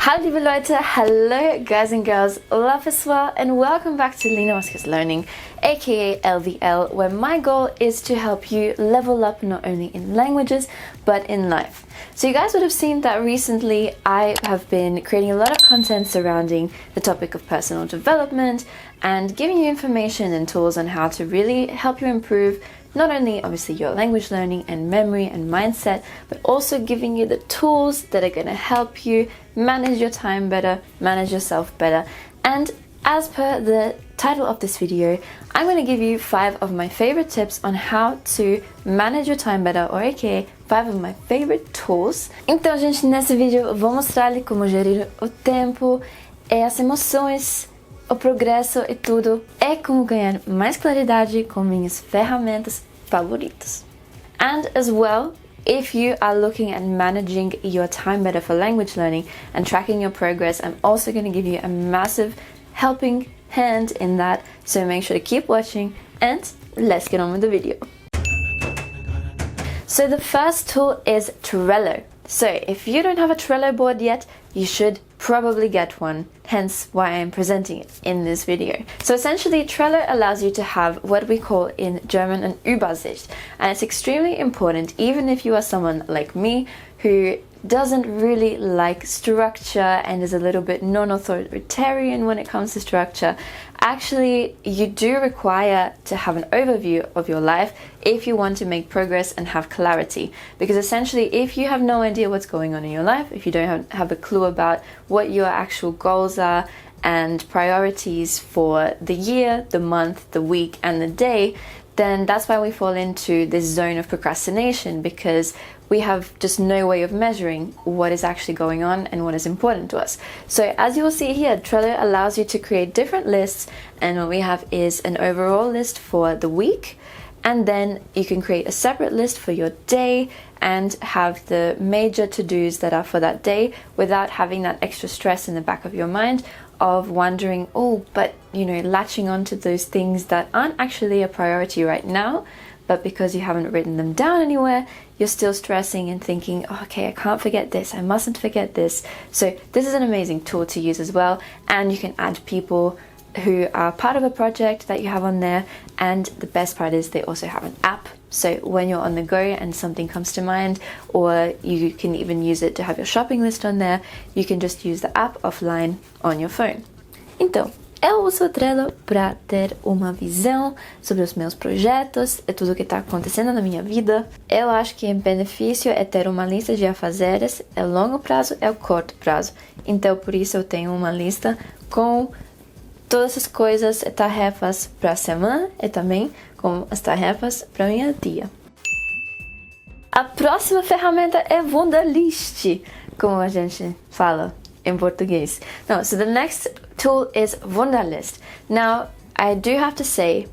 Hallo liebe Leute, hello guys and girls, olá pessoal, and welcome back to Lina.vasquez Learning, aka LVL, where my goal is to help you level up not only in languages, but in life. So you guys would have seen that recently I have been creating a lot of content surrounding the topic of personal development and giving you information and tools on how to really help you improve not only obviously your language learning and memory and mindset, but also giving you the tools that are going to help you manage your time better, manage yourself better. And as per the title of this video, I'm going to give you 5 of my favorite tips on how to manage your time better, or aka 5 of my favorite tools. Então, gente, nesse vídeo eu vou mostrar-lhe como gerir o tempo, as emoções, o progresso e tudo, é como ganhar mais claridade com minhas ferramentas favoritas. And as well, if you are looking at managing your time better for language learning and tracking your progress, I'm also going to give you a massive helping hand in that, so make sure to keep watching and let's get on with the video. So the first tool is Trello. So if you don't have a Trello board yet, you should probably get one, hence why I'm presenting it in this video. So essentially, Trello allows you to have what we call in German an Übersicht, and it's extremely important even if you are someone like me who doesn't really like structure and is a little bit non-authoritarian when it comes to structure. Actually, you do require to have an overview of your life if you want to make progress and have clarity. Because essentially, if you have no idea what's going on in your life, if you don't have a clue about what your actual goals are and priorities for the year, the month, the week, and the day, then that's why we fall into this zone of procrastination, because we have just no way of measuring what is actually going on and what is important to us. So as you will see here, Trello allows you to create different lists, and what we have is an overall list for the week, and then you can create a separate list for your day and have the major to-dos that are for that day without having that extra stress in the back of your mind of wondering, oh, but latching on to those things that aren't actually a priority right now, but because you haven't written them down anywhere, you're still stressing and thinking, oh, okay, I can't forget this, I mustn't forget this. So this is an amazing tool to use as well, and you can add people who are part of a project that you have on there, and the best part is they also have an app. So when you're on the go and something comes to mind, or you can even use it to have your shopping list on there, you can just use the app offline on your phone. Então, eu uso o Trello para ter uma visão sobre os meus projetos e tudo o que está acontecendo na minha vida. Eu acho que o benefício é ter uma lista de afazeres, é o longo prazo, é o curto prazo. Então, por isso eu tenho uma lista com todas as coisas e tarefas para a semana e também com as tarefas para minha dia. A próxima ferramenta é Wunderlist, como a gente fala in Portuguese. No, so the next tool is Wunderlist. Now, I do have to say,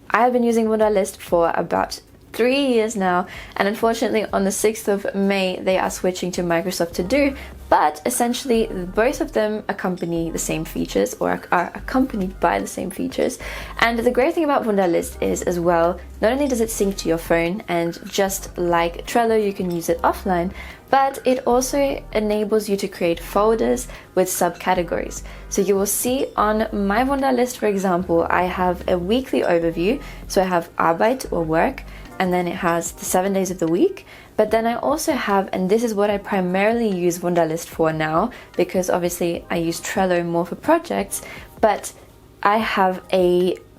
I have been using Wunderlist for about 3 years now, and unfortunately on the 6th of May they are switching to Microsoft To Do, but essentially both of them accompany the same features, or are accompanied by the same features. And the great thing about Wunderlist is as well, not only does it sync to your phone, and just like Trello you can use it offline, but it also enables you to create folders with subcategories. So you will see on my Wunderlist, for example, I have a weekly overview, so I have Arbeit or work, and then it has the 7 days of the week. But then I also have, and this is what I primarily use Wunderlist for now, because obviously I use Trello more for projects, but I have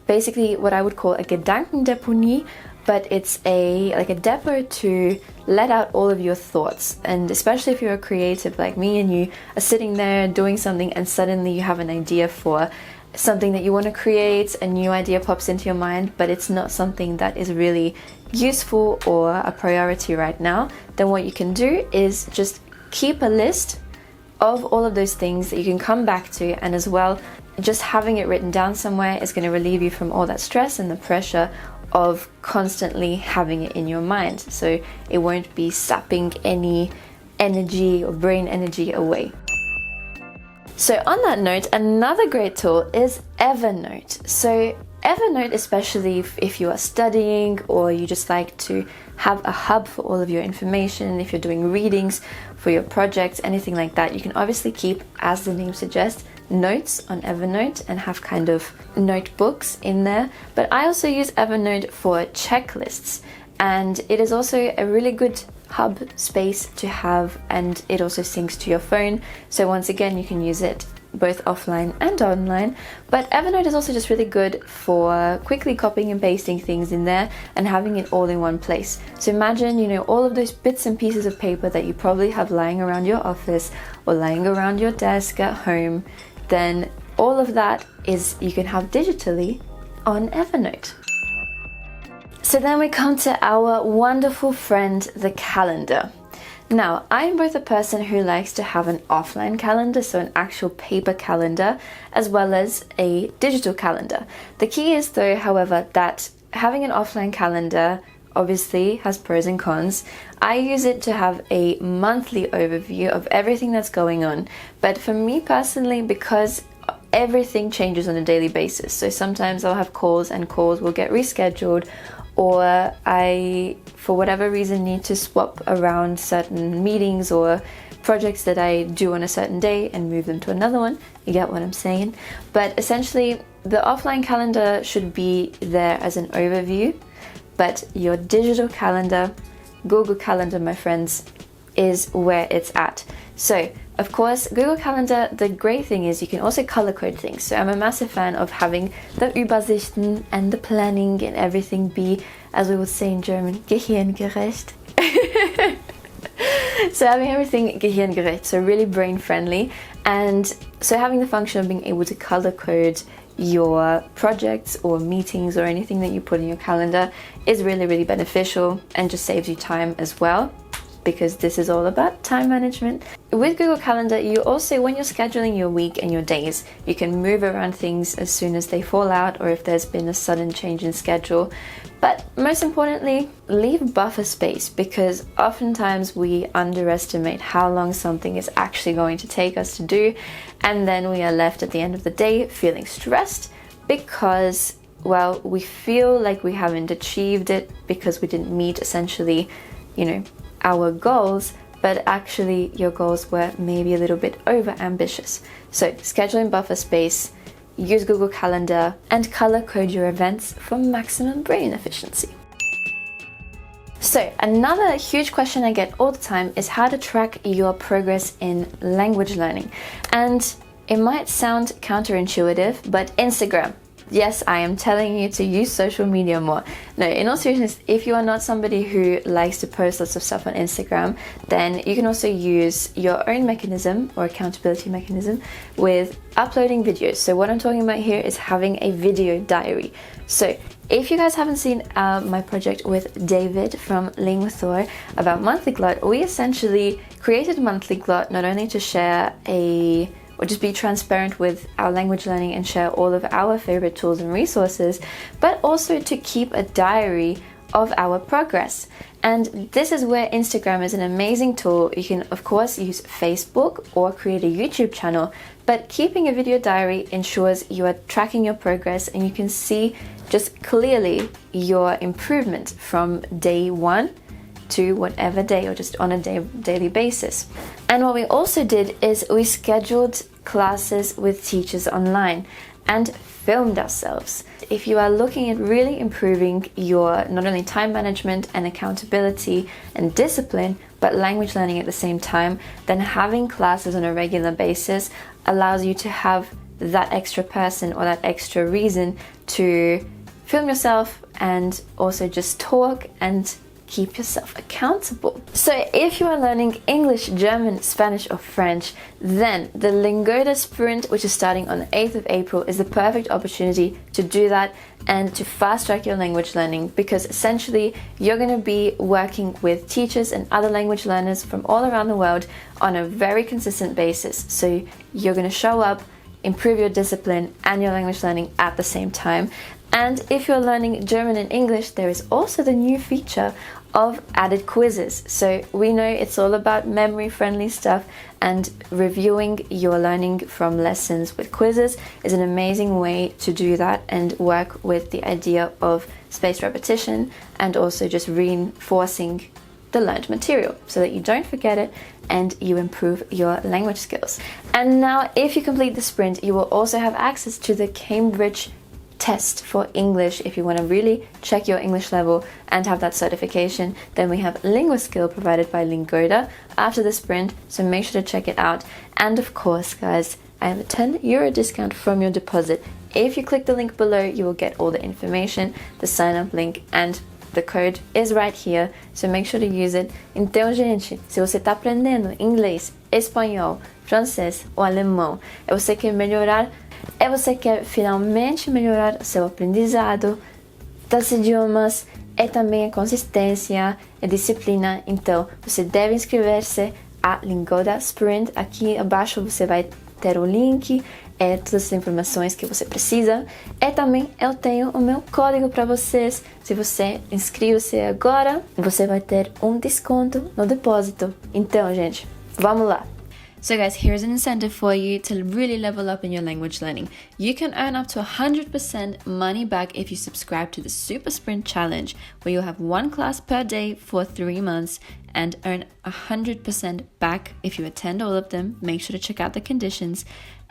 basically what I would call a Gedankendeponie, but it's like a depot to let out all of your thoughts. And especially if you're a creative like me and you are sitting there doing something and suddenly you have an idea for something that you want to create, a new idea pops into your mind, but it's not something that is really useful or a priority right now, then what you can do is just keep a list of all of those things that you can come back to, and as well, just having it written down somewhere is going to relieve you from all that stress and the pressure of constantly having it in your mind, so it won't be sapping any energy or brain energy away. So on that note, another great tool is Evernote. So Evernote, especially if you are studying or you just like to have a hub for all of your information, if you're doing readings for your projects, anything like that, you can obviously keep, as the name suggests, notes on Evernote and have kind of notebooks in there. But I also use Evernote for checklists, and it is also a really good hub space to have, and it also syncs to your phone. So once again, you can use it both offline and online. But Evernote is also just really good for quickly copying and pasting things in there and having it all in one place. So imagine, you know, all of those bits and pieces of paper that you probably have lying around your office or lying around your desk at home, then all of that is you can have digitally on Evernote. So then we come to our wonderful friend, the calendar. Now, I'm both a person who likes to have an offline calendar, so an actual paper calendar, as well as a digital calendar. The key is though, however, that having an offline calendar obviously has pros and cons. I use it to have a monthly overview of everything that's going on. But for me personally, because everything changes on a daily basis, so sometimes I'll have calls and calls will get rescheduled, or I, for whatever reason, need to swap around certain meetings or projects that I do on a certain day and move them to another one. You get what I'm saying? But essentially, the offline calendar should be there as an overview, but your digital calendar, Google Calendar, my friends, is where it's at. So, of course, Google Calendar, the great thing is you can also color code things. So I'm a massive fan of having the Übersichten and the planning and everything be, as we would say in German, gehirngerecht. So having everything gehirngerecht, so really brain friendly. And so having the function of being able to color code your projects or meetings or anything that you put in your calendar is really, really beneficial and just saves you time as well, because this is all about time management. With Google Calendar, you also, when you're scheduling your week and your days, you can move around things as soon as they fall out or if there's been a sudden change in schedule. But most importantly, leave buffer space, because oftentimes we underestimate how long something is actually going to take us to do, and then we are left at the end of the day feeling stressed because, well, we feel like we haven't achieved it because we didn't meet essentially, you know, our goals, but actually your goals were maybe a little bit over ambitious. So scheduling buffer space, use Google Calendar, and color code your events for maximum brain efficiency. So another huge question I get all the time is how to track your progress in language learning. And it might sound counterintuitive, but Instagram. Yes, I am telling you to use social media more. No, in all seriousness, if you are not somebody who likes to post lots of stuff on Instagram, then you can also use your own mechanism or accountability mechanism with uploading videos. So what I'm talking about here is having a video diary. So if you guys haven't seen my project with David from Linguistor about monthly glot, we essentially created a monthly glot not only to share or just be transparent with our language learning and share all of our favorite tools and resources, but also to keep a diary of our progress. And this is where Instagram is an amazing tool. You can, of course, use Facebook or create a YouTube channel, but keeping a video diary ensures you are tracking your progress and you can see just clearly your improvement from day one to whatever day, or just on a daily basis. And what we also did is we scheduled classes with teachers online and filmed ourselves. If you are looking at really improving your not only time management and accountability and discipline, but language learning at the same time, then having classes on a regular basis allows you to have that extra person or that extra reason to film yourself and also just talk and keep yourself accountable. So if you are learning English, German, Spanish or French, then the Linguistic Sprint, which is starting on the 8th of April, is the perfect opportunity to do that and to fast track your language learning, because essentially you're going to be working with teachers and other language learners from all around the world on a very consistent basis. So you're going to show up, improve your discipline and your language learning at the same time. And if you're learning German and English, there is also the new feature of added quizzes. So we know it's all about memory-friendly stuff, and reviewing your learning from lessons with quizzes is an amazing way to do that and work with the idea of spaced repetition and also just reinforcing the learned material so that you don't forget it and you improve your language skills. And now, if you complete the sprint, you will also have access to the Cambridge test for English. If you want to really check your English level and have that certification, then we have Linguist skill provided by Lingoda after the sprint, so make sure to check it out. And of course, guys, I have a €10 discount from your deposit. If you click the link below, you will get all the information, the sign up link, and the code is right here, so make sure to use it. Então, gente, se você está aprendendo inglês, espanhol, francês ou alemão, você quer finalmente melhorar seu aprendizado dos idiomas e também a consistência e disciplina, então você deve inscrever-se a Lingoda Sprint. Aqui abaixo você vai ter o link, todas as informações que você precisa. E também eu tenho o meu código para vocês. Se você inscreve-se agora, você vai ter um desconto no depósito. Então, gente, vamos lá! So guys, here's an incentive for you to really level up in your language learning. You can earn up to 100% money back if you subscribe to the Super Sprint Challenge, where you'll have one class per day for 3 months and earn 100% back if you attend all of them. Make sure to check out the conditions.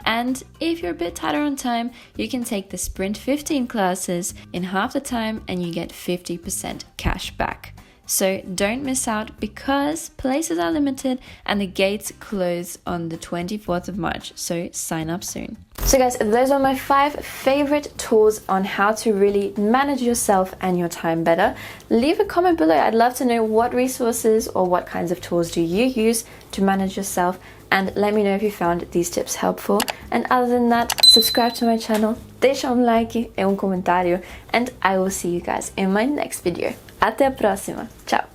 And if you're a bit tighter on time, you can take the Sprint 15 classes in half the time and you get 50% cash back. So don't miss out because places are limited and the gates close on the 24th of March, so sign up soon. So guys, those are my 5 favorite tools on how to really manage yourself and your time better. Leave a comment below. I'd love to know what resources or what kinds of tools do you use to manage yourself, and let me know if you found these tips helpful. And other than that, subscribe to my channel, deixa like e comentário, and I will see you guys in my next video. Até a próxima. Tchau!